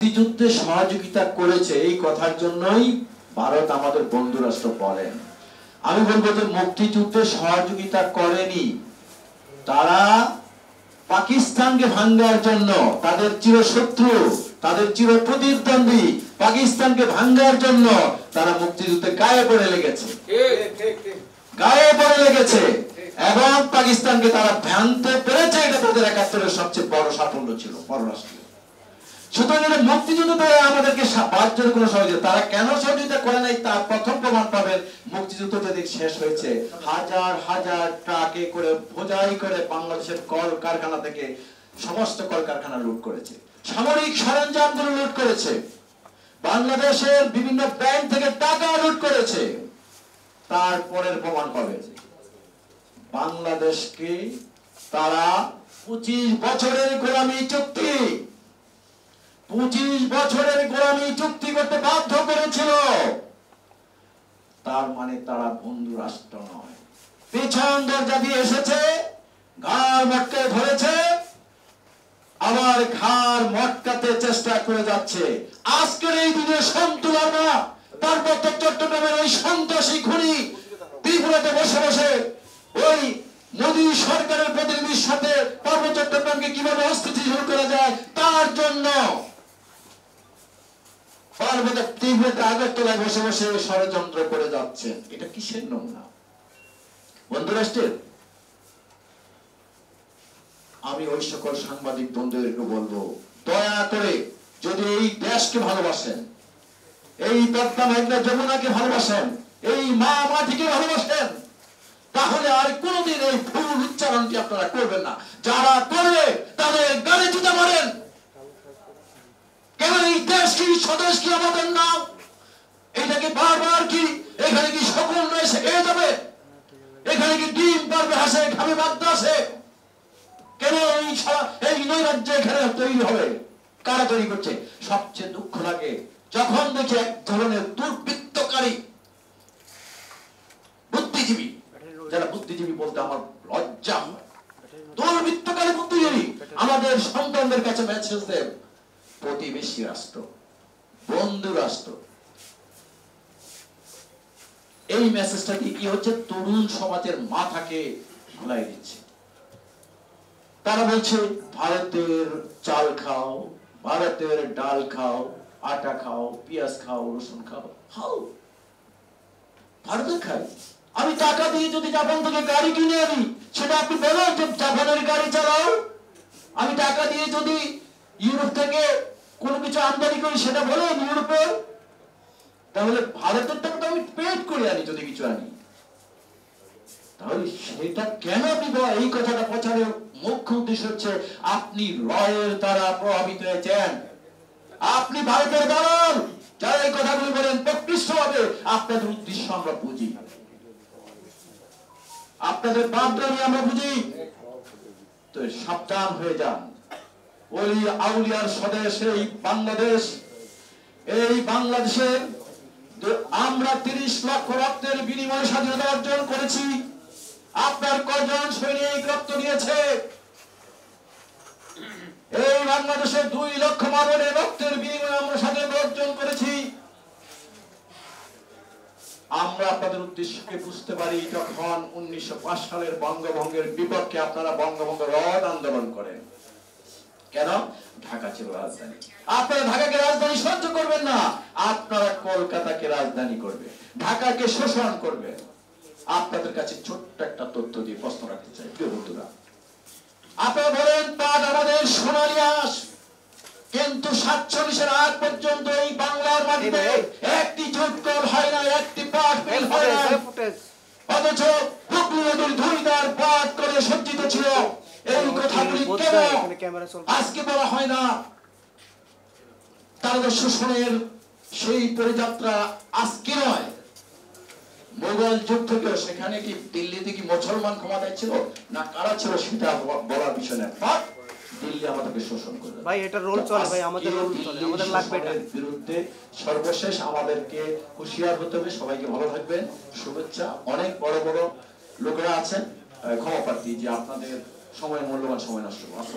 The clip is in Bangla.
মুক্তিযুদ্ধে সহযোগিতা করেছে এই কথার জন্যই ভারত আমাদের বন্ধু রাষ্ট্র বলেন। আমি বলবো যে মুক্তিযুদ্ধে সহযোগিতা করেনি, তারা পাকিস্তানকে ভাঙার জন্য, তাদের চিরশত্রু, তাদের চির প্রতিদ্বন্দ্বী পাকিস্তানকে ভাঙার জন্য তারা মুক্তিযুদ্ধে গায়ে পড়ে লেগেছে, গায়ে পড়ে লেগেছে এবং পাকিস্তানকে তারা ভাঙতে পেরেছে। এটা তাদের ৭১-এর সবচেয়ে বড় সাফল্য ছিল পররাষ্ট্রীয়। সুতরাং মুক্তিযুদ্ধে আমাদেরকে বাহ্যের কোনো সহযোগিতা, তারা কেন সহযোগিতা করে নাই তার প্রথম প্রমাণ পাবেন মুক্তিযুদ্ধ যেদিন শেষ হয়েছে। হাজার হাজার ট্রাকে করে বোঝাই করে বাংলাদেশের কল কারখানা থেকে সমস্ত কল কারখানা লুট করেছে, সামরিক সরঞ্জামগুলো লুট করেছে, বাংলাদেশের বিভিন্ন ব্যাংক থেকে টাকা লুট করেছে। তারপরের প্রমাণ পাবে বাংলাদেশকে তারা 25 বছরের গোলামী চুক্তি, 25 বছরের গোলামী চুক্তি করতে বাধ্য করেছিল। তার মানে তারা বন্ধু রাষ্ট্র নয়, পেছন দরজা দিয়ে এসেছে, ঘাড় মটকায় ধরেছে, আবার ঘাড় মটকাতে চেষ্টা করে যাচ্ছে। আজকের এই দিনে সন্তুলনা পার্বত্য চট্টগ্রামের ওই সন্ত্রাসী খুনি ত্রিপুরাতে বসে বসে ওই মোদী সরকারের প্রতিনিধির সাথে পার্বত্য চট্টগ্রামকে কিভাবে অস্থিতিশীল করা যায় তার জন্য আগরতলায় বসে বসে ষড়যন্ত্র করে যাচ্ছেন। এটা কিসের নমুনা বন্ধু রাষ্ট্রের? আমি ওই সকল সাংবাদিক বন্ধুদেরকে বলবো, দয়া করে যদি এই দেশকে ভালোবাসেন, এই পদ্মা মেঘনা যমুনাকে ভালোবাসেন, এই মা মাটিকে ভালোবাসেন, তাহলে আর কোনদিন এই ভুল উচ্চারণটি আপনারা করবেন না। যারা করবে তাদের গালে জুতা মারেন। কেন এই দেশ কি স্বদেশ কি আমাদের নাম? এটাকে বারবার কি এখানে কি সকল নয় শেখে যাবে? এখানে কি ডিম পারবে হাসে খাবে বাগদাসে? কেন এই নৈরাজ্য এখানে তৈরি হবে? কারা তৈরি করছে? সবচেয়ে দুঃখ লাগে যখন দেখি এক ধরনের দুর্বৃত্তকারী বুদ্ধিজীবী, যারা বুদ্ধিজীবী বলতে আমার লজ্জা হয়, দুর্বৃত্তকারী বুদ্ধিজীবী আমাদের সন্তানদের কাছে মেসেজ দেন, প্রতিবেশী রাষ্ট্র, বন্ধু রাষ্ট্র। এই মেসেজটা কি হচ্ছে? তরুণ সমাজের মাথাকে ঘুলাই দিচ্ছে। তারা বলছে ভারতের চাল খাও, ভারতের ডাল খাও, আটা খাও, পেঁয়াজ খাও, রসুন খাও। হাও ভারতের খাই। আমি টাকা দিয়ে যদি জাপান থেকে গাড়ি কিনে আনি, সেটা আপনি বলেন যে জাপানের গাড়ি চালাও। আমি টাকা দিয়ে যদি ইউরোপ থেকে কোনো কিছু আমদানি করি, সেটা বলেন ইউরোপের। তাহলে ভারতের টাকা তো আমি পেড করে আনি যদি কিছু আনি, তাহলে সেটা কেন আপনি এই কথাটা প্রচারের মুখ্য উদ্দেশ্য হচ্ছে আপনি রয়ের দ্বারা প্রভাবিত হয়েছেন, আপনি ভারতের দালাল। যারা এই কথাগুলি বলেন প্রকৃষ্ট ভাবে আপনাদের উদ্দেশ্য আমরা বুঝি, আপনাদের বাদরানি আমরা বুঝি। তো সাবধান হয়ে যান। ওলি আউলিয়ার স্বদেশ এই বাংলাদেশ, এই বাংলাদেশের আমরা 30 লক্ষ রক্তের বিনিময়ে স্বাধীনতা অর্জন করেছি। আপনার কয়জন সৈনিক রক্ত দিয়েছে? এই বাংলাদেশের 2 লক্ষ মানবের রক্তের বিনিময়ে আমরা স্বাধীনতা অর্জন করেছি। আমরা আপনাদের উদ্দেশ্যকে বুঝতে পারি যখন 1905 সালের বঙ্গভঙ্গের বিপক্ষে আপনারা বঙ্গভঙ্গ রদ আন্দোলন করেন। কেন? ঢাকা ছিল রাজধানী। আপনারা ঢাকাকে রাজধানী সহ্য করবেন না, আপনারা কলকাতাকে রাজধানী করবে, ঢাকাকে শোষণ করবে। আপনাদের কাছে ছোট্ট একটা তথ্য দিয়ে প্রশ্ন রাখতে চাই প্রিয় বন্ধুরা। আপনারা বলেন পাট আমাদের সোনালী আঁশ, কিন্তু 47-এর আগ পর্যন্ত এই বাংলার মাটিতে একটি ঝুটকল হয় না, একটি পাট মিল হয় না। অথচ হুগলি নদীর ধুইদার পাট করে সজ্জিত ছিল। এই কথাগুলি কেন আজকে বলা হয় না? তারা শোষণের সেই পরিযাত্রা আজকে নয়, মোগল যুগ থেকে। সেখানে কি দিল্লিতে কি মুসলমান ক্ষমতায় ছিল না কারা ছিল সেটা বলার বিষয় না। দিল্লি আমাদেরকে শোষণ করে। ভাই এটা রোল চলে, ভাই আমাদের রোল চলে, আমাদের লাগবে এটা। বিরুদ্ধে সর্বশেষ আমাদেরকে হুঁশিয়ার হতে হবে। সবাইকে ভালো থাকবেন, শুভেচ্ছা। অনেক বড় বড় লোকেরা আছেন, ক্ষমা প্রার্থী যে আপনাদের সময়, মূল্যবান সময় নষ্ট।